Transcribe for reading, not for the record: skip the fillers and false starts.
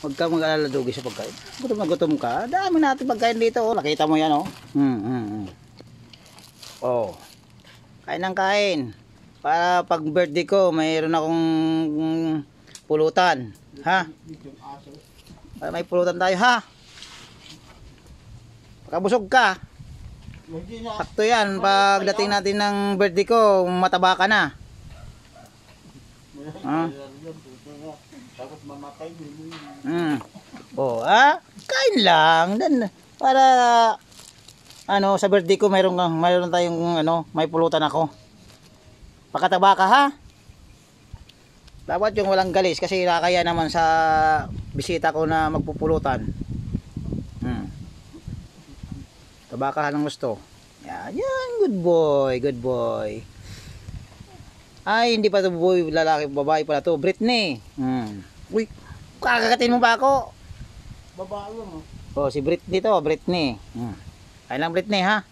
Huwag kang mag-alala dugi sa pagkain. Gutom na gutom ka. Dami natin pagkain dito. Oh. Nakita mo yan, oh. Oh. Kain ng kain. Para pag birthday ko, mayroon akong pulutan. Ha? Para may pulutan tayo, ha? Pagkabusog ka. Sakto yan. Pagdating natin ng birthday ko, mataba ka na. Ha? Tapos mamatay din. Oh, kain lang. Then, para ano, sa birthday ko mayroon tayong may pulutan ako. Pakataba ka, ha? Dapat yung walang galis kasi nakakaya naman sa bisita ko na magpupulutan. Taba ka ng gusto. Yan, good boy, good boy. Ay, hindi pa ito boy, lalaki, babae pala to. Britney. Uy, kakagatin mo ba ako? Babae mo. Oh, si Britney to, Britney. Kain lang Britney, ha?